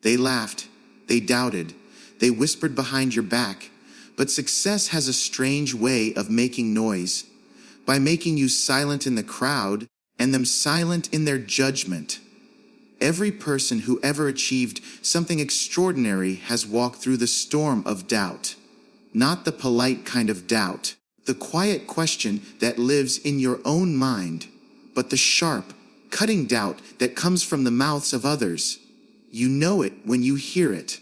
They laughed, they doubted, they whispered behind your back. But success has a strange way of making noise, by making you silent in the crowd and them silent in their judgment. Every person who ever achieved something extraordinary has walked through the storm of doubt. Not the polite kind of doubt, the quiet question that lives in your own mind, but the sharp, cutting doubt that comes from the mouths of others. You know it when you hear it.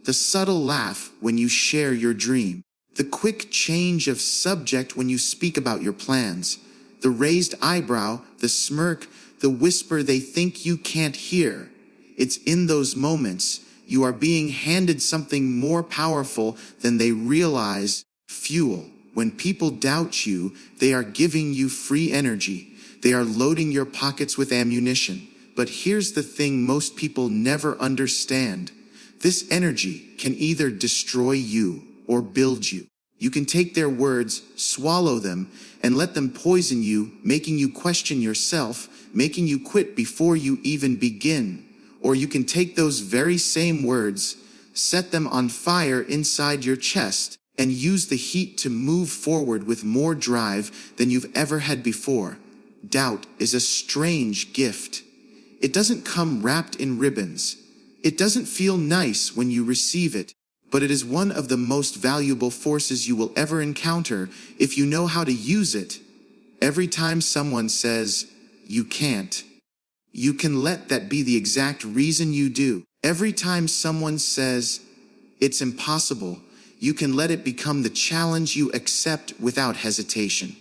The subtle laugh when you share your dream. The quick change of subject when you speak about your plans. The raised eyebrow, the smirk, the whisper they think you can't hear. It's in those moments you are being handed something more powerful than they realize: fuel. When people doubt you, they are giving you free energy. They are loading your pockets with ammunition. But here's the thing most people never understand. This energy can either destroy you or build you. You can take their words, swallow them, and let them poison you, making you question yourself, making you quit before you even begin. Or you can take those very same words, set them on fire inside your chest, and use the heat to move forward with more drive than you've ever had before. Doubt is a strange gift. It doesn't come wrapped in ribbons. It doesn't feel nice when you receive it, but it is one of the most valuable forces you will ever encounter if you know how to use it. Every time someone says, "You can't," you can let that be the exact reason you do. Every time someone says, "It's impossible," you can let it become the challenge you accept without hesitation.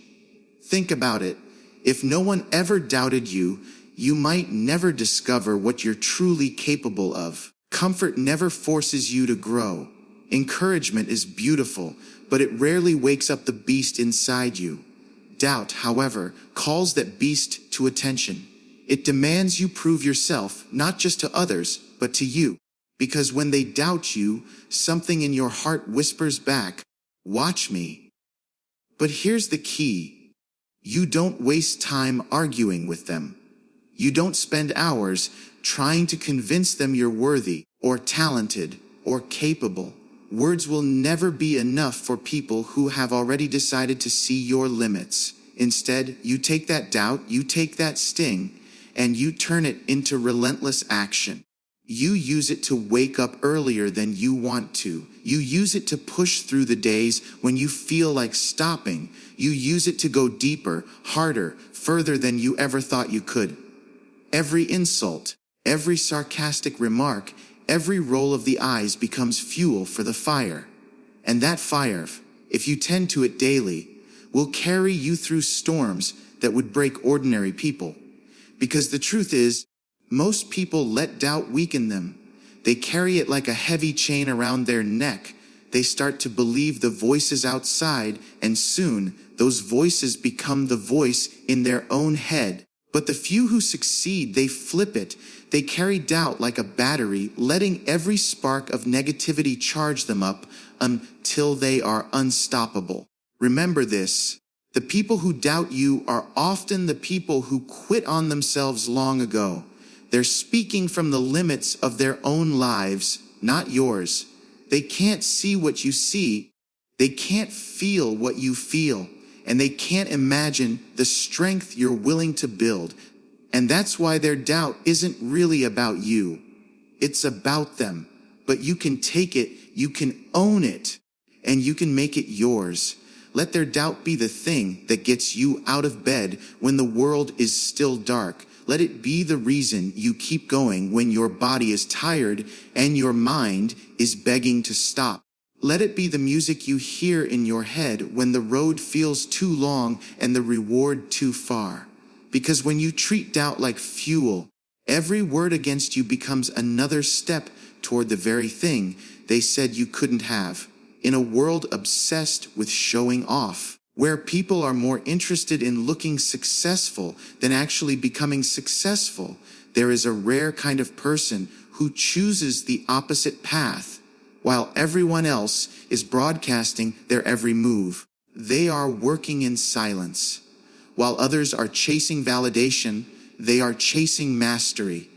Think about it. If no one ever doubted you, you might never discover what you're truly capable of. Comfort never forces you to grow. Encouragement is beautiful, but it rarely wakes up the beast inside you. Doubt, however, calls that beast to attention. It demands you prove yourself, not just to others, but to you. Because when they doubt you, something in your heart whispers back, "Watch me." But here's the key. You don't waste time arguing with them. You don't spend hours trying to convince them you're worthy, or talented, or capable. Words will never be enough for people who have already decided to see your limits. Instead, you take that doubt, you take that sting, and you turn it into relentless action. You use it to wake up earlier than you want to. You use it to push through the days when you feel like stopping. You use it to go deeper, harder, further than you ever thought you could. Every insult, every sarcastic remark, every roll of the eyes becomes fuel for the fire. And that fire, if you tend to it daily, will carry you through storms that would break ordinary people. Because the truth is, most people let doubt weaken them. They carry it like a heavy chain around their neck. They start to believe the voices outside, and soon those voices become the voice in their own head. But the few who succeed, they flip it. They carry doubt like a battery, letting every spark of negativity charge them up until they are unstoppable. Remember this. The people who doubt you are often the people who quit on themselves long ago. They're speaking from the limits of their own lives, not yours. They can't see what you see. They can't feel what you feel. And they can't imagine the strength you're willing to build. And that's why their doubt isn't really about you. It's about them. But you can take it, you can own it, and you can make it yours. Let their doubt be the thing that gets you out of bed when the world is still dark. Let it be the reason you keep going when your body is tired and your mind is begging to stop. Let it be the music you hear in your head when the road feels too long and the reward too far. Because when you treat doubt like fuel, every word against you becomes another step toward the very thing they said you couldn't have. In a world obsessed with showing off, where people are more interested in looking successful than actually becoming successful, there is a rare kind of person who chooses the opposite path. While everyone else is broadcasting their every move, they are working in silence. While others are chasing validation, they are chasing mastery.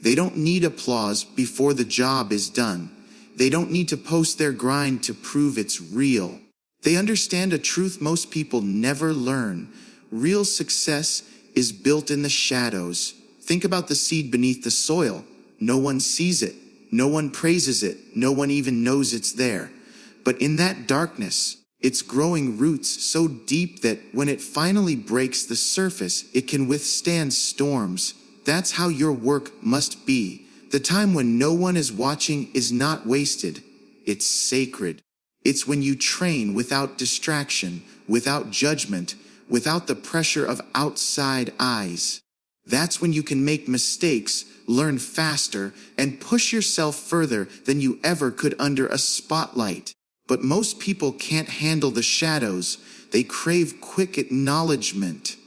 They don't need applause before the job is done. They don't need to post their grind to prove it's real. They understand a truth most people never learn. Real success is built in the shadows. Think about the seed beneath the soil. No one sees it. No one praises it. No one even knows it's there. But in that darkness, it's growing roots so deep that when it finally breaks the surface, it can withstand storms. That's how your work must be. The time when no one is watching is not wasted. It's sacred. It's when you train without distraction, without judgment, without the pressure of outside eyes. That's when you can make mistakes, learn faster, and push yourself further than you ever could under a spotlight. But most people can't handle the shadows. They crave quick acknowledgement.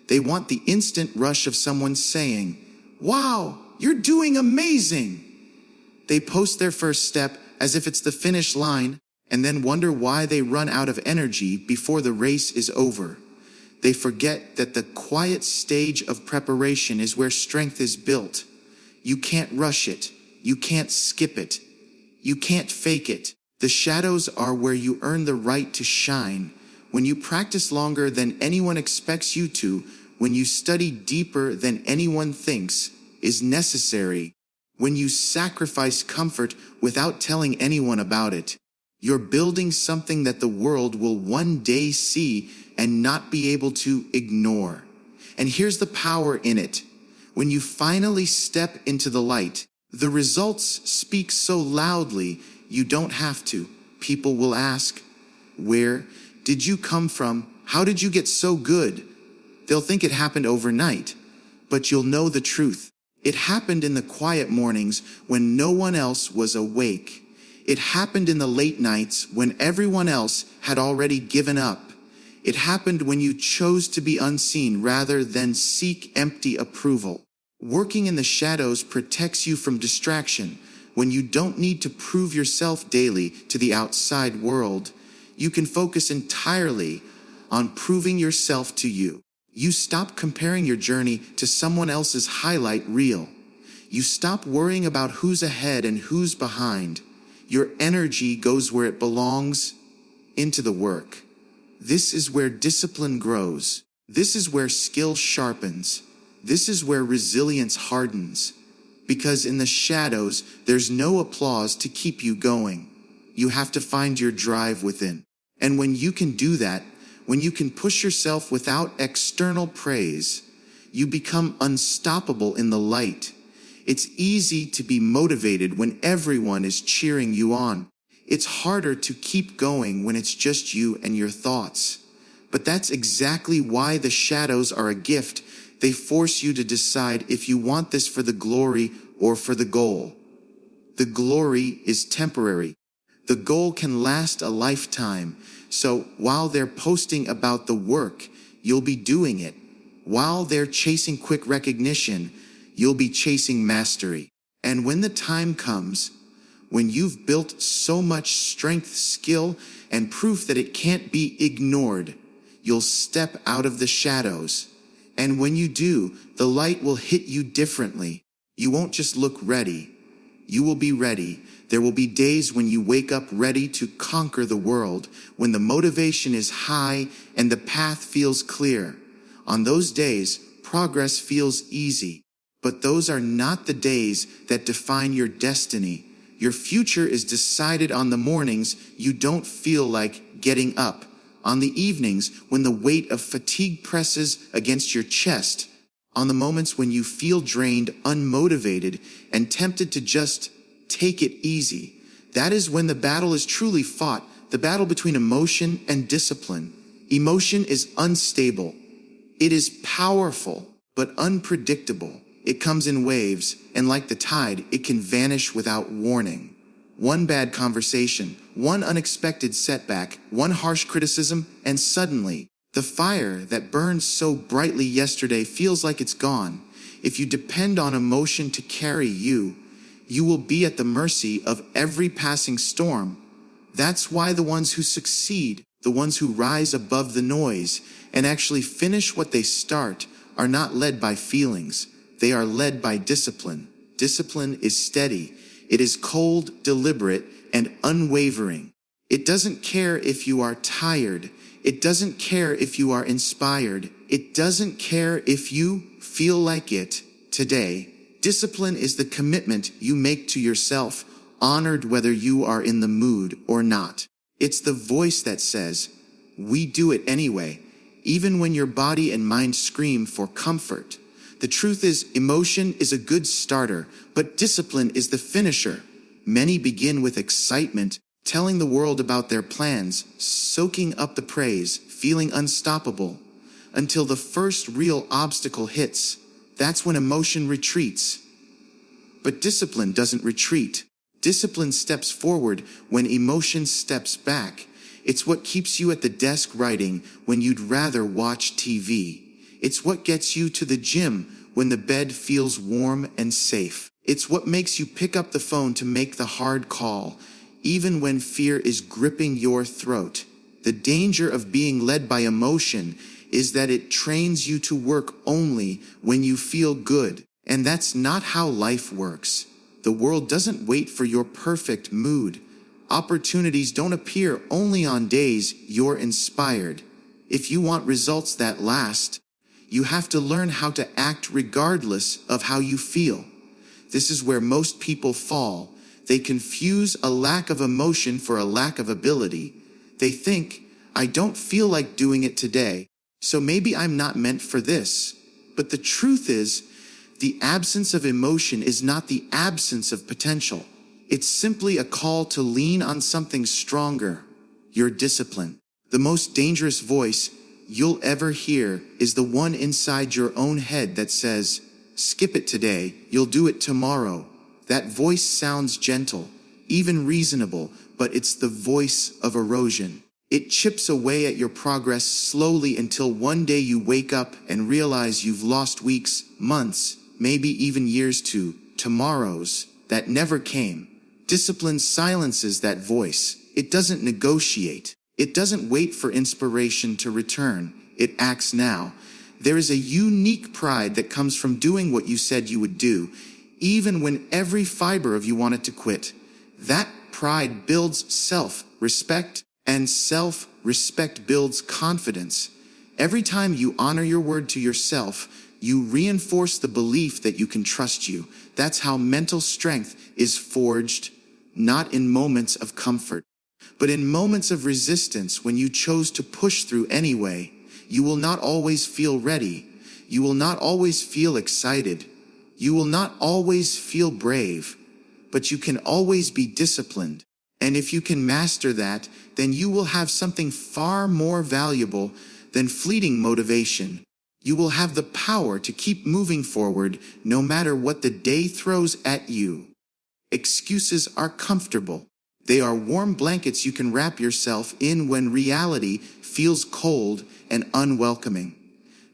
They want the instant rush of someone saying, "Wow, you're doing amazing." They post their first step as if it's the finish line, and then wonder why they run out of energy before the race is over. They forget that the quiet stage of preparation is where strength is built. You can't rush it. You can't skip it. You can't fake it. The shadows are where you earn the right to shine. When you practice longer than anyone expects you to, when you study deeper than anyone thinks is necessary, when you sacrifice comfort without telling anyone about it, you're building something that the world will one day see and not be able to ignore. And here's the power in it. When you finally step into the light, the results speak so loudly you don't have to. People will ask, "Where did you come from? How did you get so good?" They'll think it happened overnight, but you'll know the truth. It happened in the quiet mornings when no one else was awake. It happened in the late nights when everyone else had already given up. It happened when you chose to be unseen rather than seek empty approval. Working in the shadows protects you from distraction. When you don't need to prove yourself daily to the outside world, you can focus entirely on proving yourself to you. You stop comparing your journey to someone else's highlight reel. You stop worrying about who's ahead and who's behind. Your energy goes where it belongs, into the work. This is where discipline grows. This is where skill sharpens. This is where resilience hardens. Because in the shadows, there's no applause to keep you going. You have to find your drive within. And when you can do that, when you can push yourself without external praise, you become unstoppable in the light. It's easy to be motivated when everyone is cheering you on. It's harder to keep going when it's just you and your thoughts. But that's exactly why the shadows are a gift. They force you to decide if you want this for the glory or for the goal. The glory is temporary. The goal can last a lifetime. So while they're posting about the work, you'll be doing it. While they're chasing quick recognition, you'll be chasing mastery. And when the time comes, when you've built so much strength, skill, and proof that it can't be ignored, you'll step out of the shadows. And when you do, the light will hit you differently. You won't just look ready. You will be ready. There will be days when you wake up ready to conquer the world, when the motivation is high and the path feels clear. On those days, progress feels easy. But those are not the days that define your destiny. Your future is decided on the mornings you don't feel like getting up, on the evenings when the weight of fatigue presses against your chest, on the moments when you feel drained, unmotivated, and tempted to just take it easy. That is when the battle is truly fought, the battle between emotion and discipline. Emotion is unstable. It is powerful, but unpredictable. It comes in waves, and like the tide, it can vanish without warning. One bad conversation, one unexpected setback, one harsh criticism, and suddenly, the fire that burned so brightly yesterday feels like it's gone. If you depend on emotion to carry you, you will be at the mercy of every passing storm. That's why the ones who succeed, the ones who rise above the noise, and actually finish what they start, are not led by feelings. They are led by discipline. Discipline is steady. It is cold, deliberate, and unwavering. It doesn't care if you are tired. It doesn't care if you are inspired. It doesn't care if you feel like it today. Discipline is the commitment you make to yourself, honored whether you are in the mood or not. It's the voice that says, "We do it anyway," even when your body and mind scream for comfort. The truth is, emotion is a good starter, but discipline is the finisher. Many begin with excitement, telling the world about their plans, soaking up the praise, feeling unstoppable, until the first real obstacle hits. That's when emotion retreats. But discipline doesn't retreat. Discipline steps forward when emotion steps back. It's what keeps you at the desk writing when you'd rather watch TV. It's what gets you to the gym when the bed feels warm and safe. It's what makes you pick up the phone to make the hard call, even when fear is gripping your throat. The danger of being led by emotion is that it trains you to work only when you feel good. And that's not how life works. The world doesn't wait for your perfect mood. Opportunities don't appear only on days you're inspired. If you want results that last, you have to learn how to act regardless of how you feel. This is where most people fall. They confuse a lack of emotion for a lack of ability. They think, "I don't feel like doing it today, so maybe I'm not meant for this." But the truth is, the absence of emotion is not the absence of potential. It's simply a call to lean on something stronger, your discipline. The most dangerous voice you'll ever hear is the one inside your own head that says, "Skip it today, you'll do it tomorrow." That voice sounds gentle, even reasonable, but it's the voice of erosion. It chips away at your progress slowly until one day you wake up and realize you've lost weeks, months, maybe even years to tomorrows that never came. Discipline silences that voice. It doesn't negotiate. It doesn't wait for inspiration to return. It acts now. There is a unique pride that comes from doing what you said you would do, even when every fiber of you wanted to quit. That pride builds self-respect, and self-respect builds confidence. Every time you honor your word to yourself, you reinforce the belief that you can trust you. That's how mental strength is forged, not in moments of comfort, but in moments of resistance when you chose to push through anyway. You will not always feel ready. You will not always feel excited. You will not always feel brave, but you can always be disciplined. And if you can master that, then you will have something far more valuable than fleeting motivation. You will have the power to keep moving forward no matter what the day throws at you. Excuses are comfortable. They are warm blankets you can wrap yourself in when reality feels cold and unwelcoming.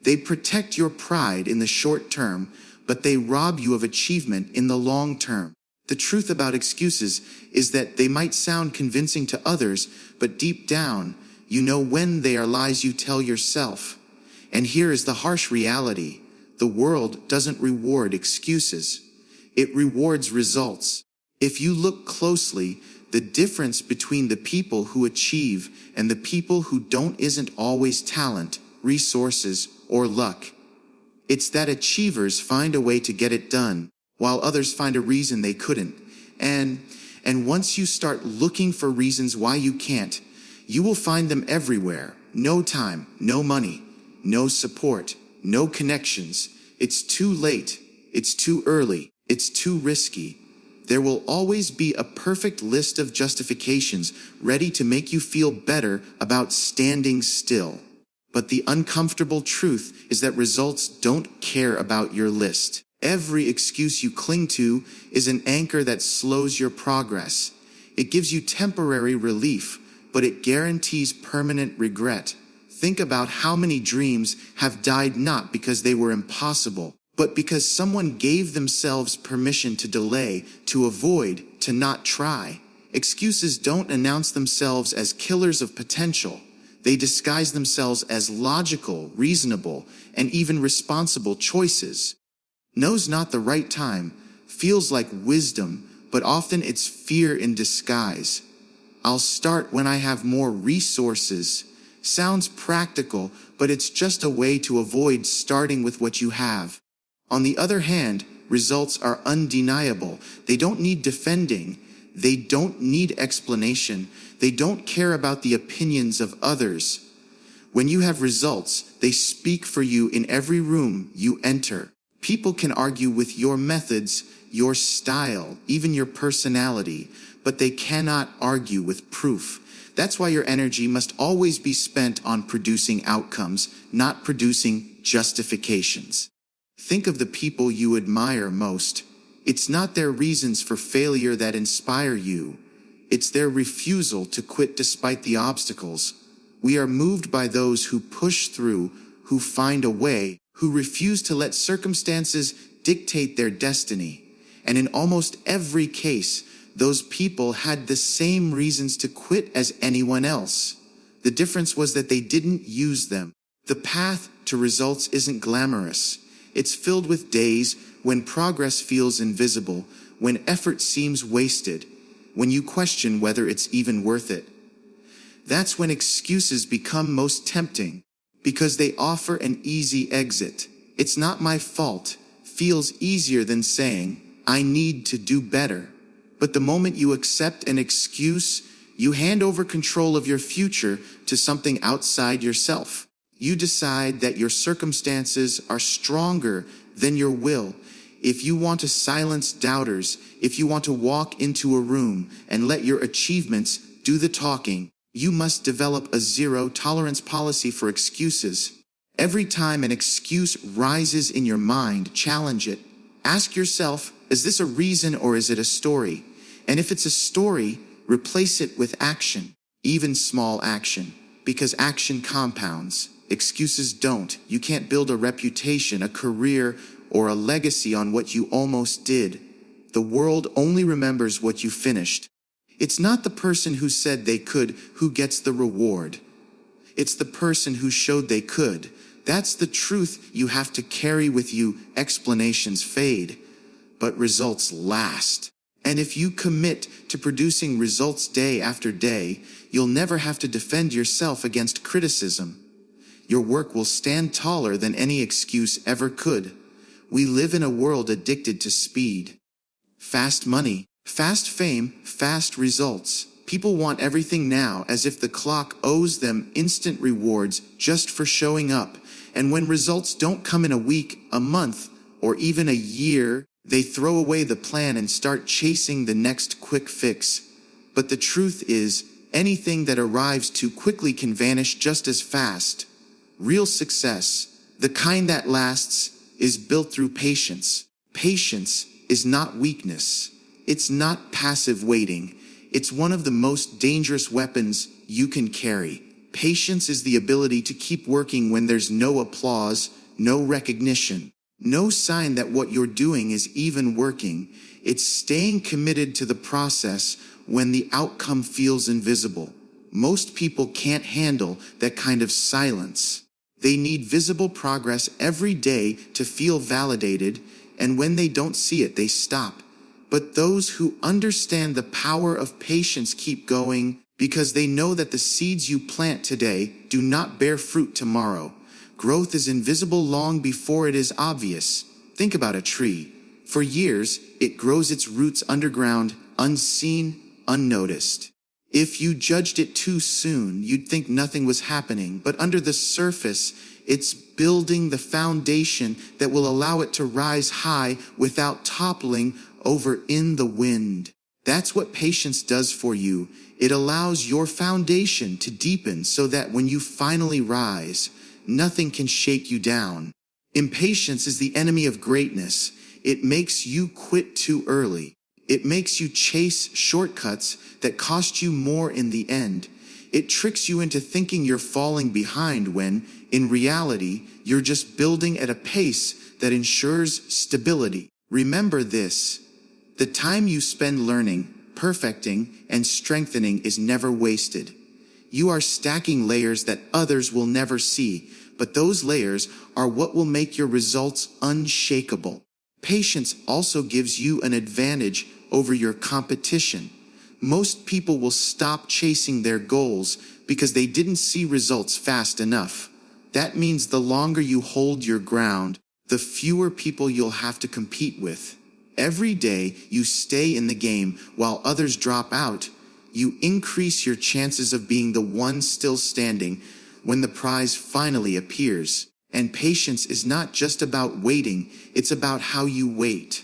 They protect your pride in the short term, but they rob you of achievement in the long term. The truth about excuses is that they might sound convincing to others, but deep down, you know when they are lies you tell yourself. And here is the harsh reality. The world doesn't reward excuses. It rewards results. If you look closely, the difference between the people who achieve and the people who don't isn't always talent, resources, or luck. It's that achievers find a way to get it done, while others find a reason they couldn't. And once you start looking for reasons why you can't, you will find them everywhere. No time, no money, no support, no connections. It's too late. It's too early. It's too risky. There will always be a perfect list of justifications ready to make you feel better about standing still. But the uncomfortable truth is that results don't care about your list. Every excuse you cling to is an anchor that slows your progress. It gives you temporary relief, but it guarantees permanent regret. Think about how many dreams have died not because they were impossible, but because someone gave themselves permission to delay, to avoid, to not try. Excuses don't announce themselves as killers of potential. They disguise themselves as logical, reasonable, and even responsible choices. No's not the right time. feels like wisdom, but often it's fear in disguise. I'll start when I have more resources. Sounds practical, but it's just a way to avoid starting with what you have. On the other hand, results are undeniable. They don't need defending. They don't need explanation. They don't care about the opinions of others. When you have results, they speak for you in every room you enter. People can argue with your methods, your style, even your personality, but they cannot argue with proof. That's why your energy must always be spent on producing outcomes, not producing justifications. Think of the people you admire most. It's not their reasons for failure that inspire you. It's their refusal to quit despite the obstacles. We are moved by those who push through, who find a way, who refuse to let circumstances dictate their destiny. And in almost every case, those people had the same reasons to quit as anyone else. The difference was that they didn't use them. The path to results isn't glamorous. It's filled with days when progress feels invisible, when effort seems wasted, when you question whether it's even worth it. That's when excuses become most tempting, because they offer an easy exit. It's not my fault feels easier than saying, I need to do better. But the moment you accept an excuse, you hand over control of your future to something outside yourself. You decide that your circumstances are stronger than your will. If you want to silence doubters, if you want to walk into a room and let your achievements do the talking, you must develop a zero-tolerance policy for excuses. Every time an excuse rises in your mind, challenge it. Ask yourself, is this a reason or is it a story? And if it's a story, replace it with action, even small action, because action compounds. Excuses don't. You can't build a reputation, a career, or a legacy on what you almost did. The world only remembers what you finished. It's not the person who said they could who gets the reward. It's the person who showed they could. That's the truth you have to carry with you. Explanations fade, but results last. And if you commit to producing results day after day, you'll never have to defend yourself against criticism. Your work will stand taller than any excuse ever could. We live in a world addicted to speed. Fast money, fast fame, fast results. People want everything now, as if the clock owes them instant rewards just for showing up. And when results don't come in a week, a month, or even a year, they throw away the plan and start chasing the next quick fix. But the truth is, anything that arrives too quickly can vanish just as fast. Real success, the kind that lasts, is built through patience. Patience is not weakness. It's not passive waiting. It's one of the most dangerous weapons you can carry. Patience is the ability to keep working when there's no applause, no recognition, no sign that what you're doing is even working. It's staying committed to the process when the outcome feels invisible. Most people can't handle that kind of silence. They need visible progress every day to feel validated, and when they don't see it, they stop. But those who understand the power of patience keep going, because they know that the seeds you plant today do not bear fruit tomorrow. Growth is invisible long before it is obvious. Think about a tree. For years, it grows its roots underground, unseen, unnoticed. If you judged it too soon, you'd think nothing was happening, but under the surface, it's building the foundation that will allow it to rise high without toppling over in the wind. That's what patience does for you. It allows your foundation to deepen so that when you finally rise, nothing can shake you down. Impatience is the enemy of greatness. It makes you quit too early. It makes you chase shortcuts that cost you more in the end. It tricks you into thinking you're falling behind when, in reality, you're just building at a pace that ensures stability. Remember this: the time you spend learning, perfecting, and strengthening is never wasted. You are stacking layers that others will never see, but those layers are what will make your results unshakable. Patience also gives you an advantage over your competition. Most people will stop chasing their goals because they didn't see results fast enough. That means the longer you hold your ground, the fewer people you'll have to compete with. Every day you stay in the game while others drop out, you increase your chances of being the one still standing when the prize finally appears. And patience is not just about waiting, it's about how you wait.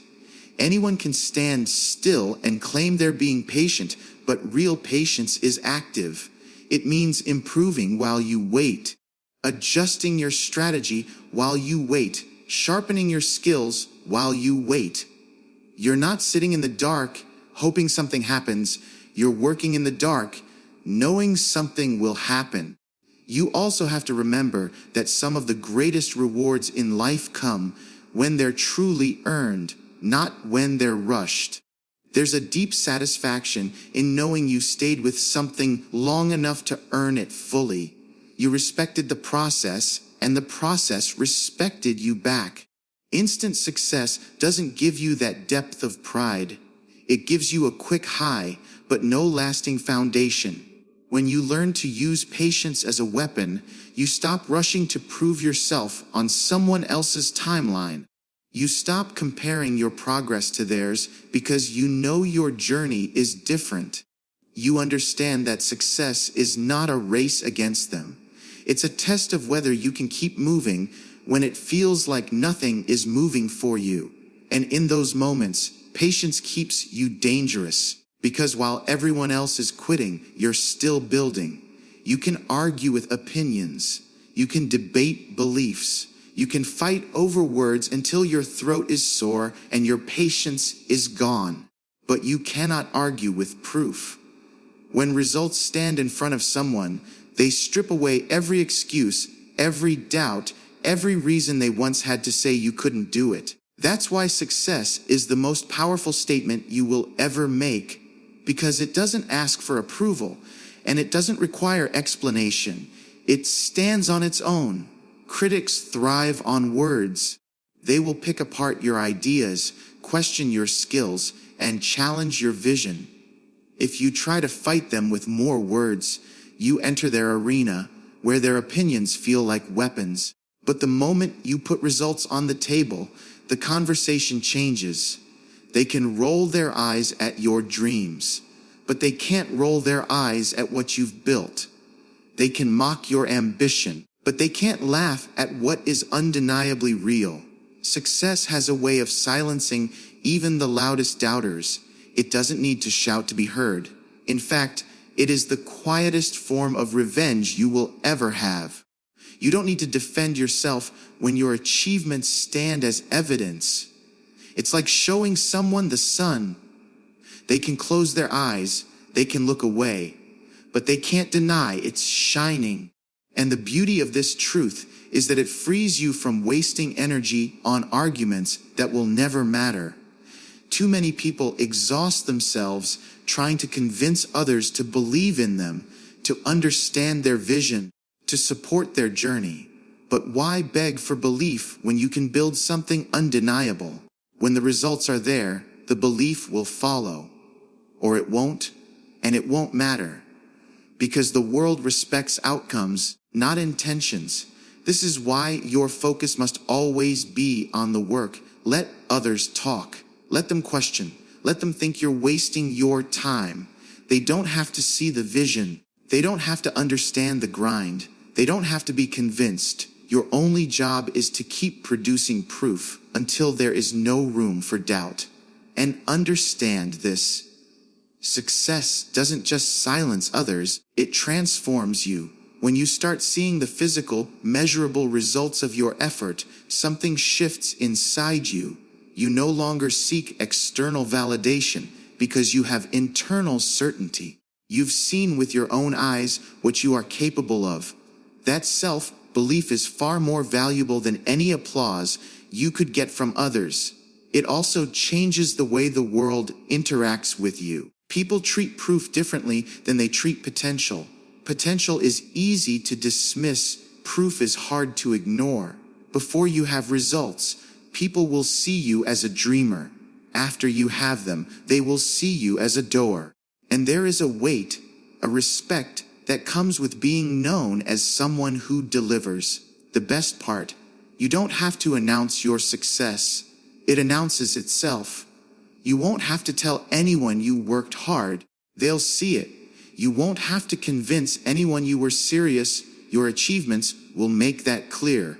Anyone can stand still and claim they're being patient, but real patience is active. It means improving while you wait, adjusting your strategy while you wait, sharpening your skills while you wait. You're not sitting in the dark, hoping something happens. You're working in the dark, knowing something will happen. You also have to remember that some of the greatest rewards in life come when they're truly earned, not when they're rushed. There's a deep satisfaction in knowing you stayed with something long enough to earn it fully. You respected the process, and the process respected you back. Instant success doesn't give you that depth of pride. It gives you a quick high, but no lasting foundation. When you learn to use patience as a weapon, you stop rushing to prove yourself on someone else's timeline. You stop comparing your progress to theirs because you know your journey is different. You understand that success is not a race against them. It's a test of whether you can keep moving when it feels like nothing is moving for you. And in those moments, patience keeps you dangerous. Because while everyone else is quitting, you're still building. You can argue with opinions. You can debate beliefs. You can fight over words until your throat is sore and your patience is gone. But you cannot argue with proof. When results stand in front of someone, they strip away every excuse, every doubt, every reason they once had to say you couldn't do it. That's why success is the most powerful statement you will ever make, because it doesn't ask for approval, and it doesn't require explanation. It stands on its own. Critics thrive on words. They will pick apart your ideas, question your skills, and challenge your vision. If you try to fight them with more words, you enter their arena, where their opinions feel like weapons. But the moment you put results on the table, the conversation changes. They can roll their eyes at your dreams, but they can't roll their eyes at what you've built. They can mock your ambition, but they can't laugh at what is undeniably real. Success has a way of silencing even the loudest doubters. It doesn't need to shout to be heard. In fact, it is the quietest form of revenge you will ever have. You don't need to defend yourself when your achievements stand as evidence. It's like showing someone the sun. They can close their eyes, they can look away, but they can't deny it's shining. And the beauty of this truth is that it frees you from wasting energy on arguments that will never matter. Too many people exhaust themselves trying to convince others to believe in them, to understand their vision, to support their journey. But why beg for belief when you can build something undeniable? When the results are there, the belief will follow. Or it won't, and it won't matter. Because the world respects outcomes, not intentions. This is why your focus must always be on the work. Let others talk. Let them question. Let them think you're wasting your time. They don't have to see the vision. They don't have to understand the grind. They don't have to be convinced. Your only job is to keep producing proof until there is no room for doubt. And understand this. Success doesn't just silence others, it transforms you. When you start seeing the physical, measurable results of your effort, something shifts inside you. You no longer seek external validation because you have internal certainty. You've seen with your own eyes what you are capable of. That self-belief is far more valuable than any applause you could get from others. It also changes the way the world interacts with you. People treat proof differently than they treat potential. Potential is easy to dismiss. Proof is hard to ignore. Before you have results, people will see you as a dreamer. After you have them, they will see you as a doer. And there is a weight, a respect that comes with being known as someone who delivers. The best part, you don't have to announce your success. It announces itself. You won't have to tell anyone you worked hard. They'll see it. You won't have to convince anyone you were serious. Your achievements will make that clear.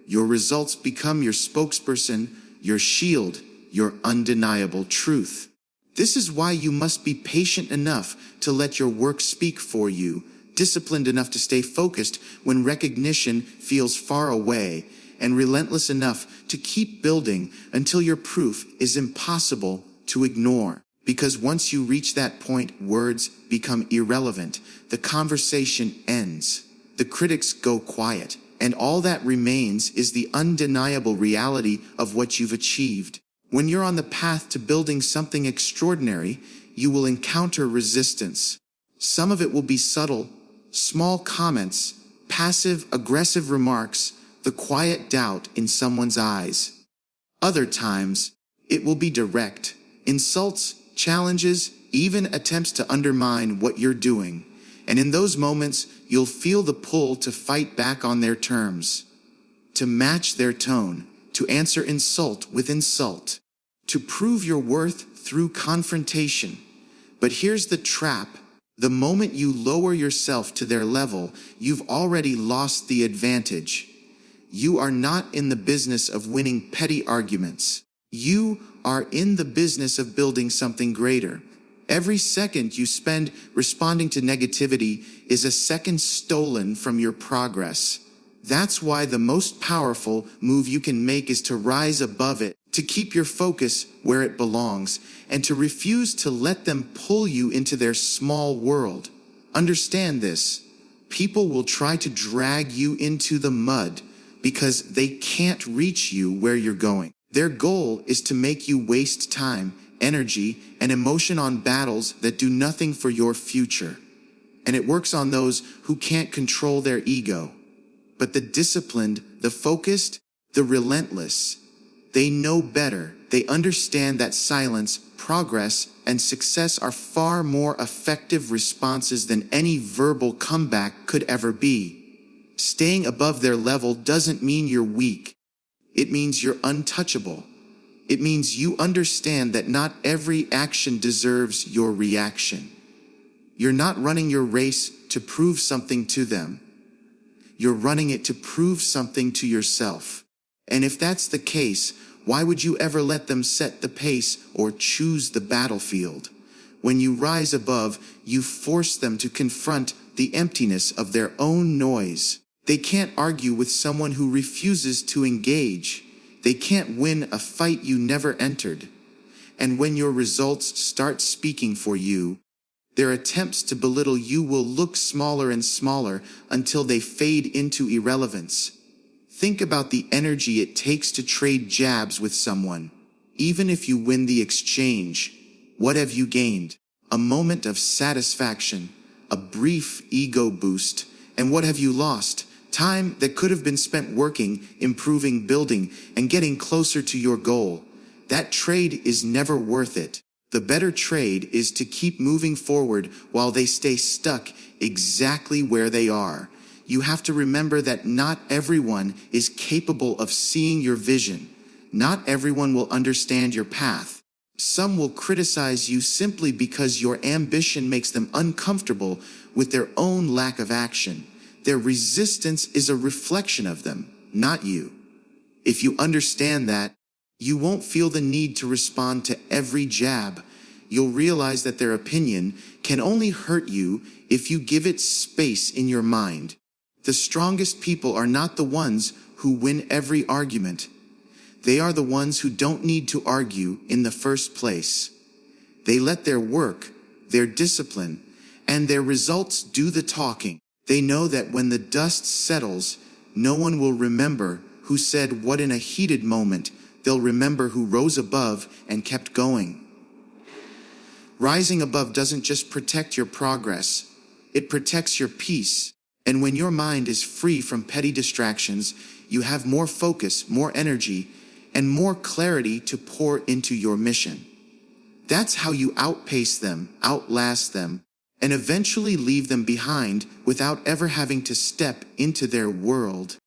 Your results become your spokesperson, your shield, your undeniable truth. This is why you must be patient enough to let your work speak for you, disciplined enough to stay focused when recognition feels far away, and relentless enough to keep building until your proof is impossible to ignore. Because once you reach that point, words become irrelevant. The conversation ends. The critics go quiet. And all that remains is the undeniable reality of what you've achieved. When you're on the path to building something extraordinary, you will encounter resistance. Some of it will be subtle, small comments, passive, aggressive remarks, the quiet doubt in someone's eyes. Other times, it will be direct, insults, challenges, even attempts to undermine what you're doing. And in those moments, you'll feel the pull to fight back on their terms, to match their tone, to answer insult with insult, to prove your worth through confrontation. But here's the trap. The moment you lower yourself to their level, you've already lost the advantage. You are not in the business of winning petty arguments. You are in the business of building something greater. Every second you spend responding to negativity is a second stolen from your progress. That's why the most powerful move you can make is to rise above it, to keep your focus where it belongs, and to refuse to let them pull you into their small world. Understand this. People will try to drag you into the mud because they can't reach you where you're going. Their goal is to make you waste time, energy, and emotion on battles that do nothing for your future. And it works on those who can't control their ego. But the disciplined, the focused, the relentless, they know better. They understand that silence, progress, and success are far more effective responses than any verbal comeback could ever be. Staying above their level doesn't mean you're weak. It means you're untouchable. It means you understand that not every action deserves your reaction. You're not running your race to prove something to them. You're running it to prove something to yourself. And if that's the case, why would you ever let them set the pace or choose the battlefield? When you rise above, you force them to confront the emptiness of their own noise. They can't argue with someone who refuses to engage. They can't win a fight you never entered. And when your results start speaking for you, their attempts to belittle you will look smaller and smaller until they fade into irrelevance. Think about the energy it takes to trade jabs with someone. Even if you win the exchange, what have you gained? A moment of satisfaction, a brief ego boost. And what have you lost? Time that could have been spent working, improving, building, and getting closer to your goal. That trade is never worth it. The better trade is to keep moving forward while they stay stuck exactly where they are. You have to remember that not everyone is capable of seeing your vision. Not everyone will understand your path. Some will criticize you simply because your ambition makes them uncomfortable with their own lack of action. Their resistance is a reflection of them, not you. If you understand that, you won't feel the need to respond to every jab. You'll realize that their opinion can only hurt you if you give it space in your mind. The strongest people are not the ones who win every argument. They are the ones who don't need to argue in the first place. They let their work, their discipline, and their results do the talking. They know that when the dust settles, no one will remember who said what in a heated moment. They'll remember who rose above and kept going. Rising above doesn't just protect your progress, it protects your peace. And when your mind is free from petty distractions, you have more focus, more energy, and more clarity to pour into your mission. That's how you outpace them, outlast them, and eventually leave them behind without ever having to step into their world.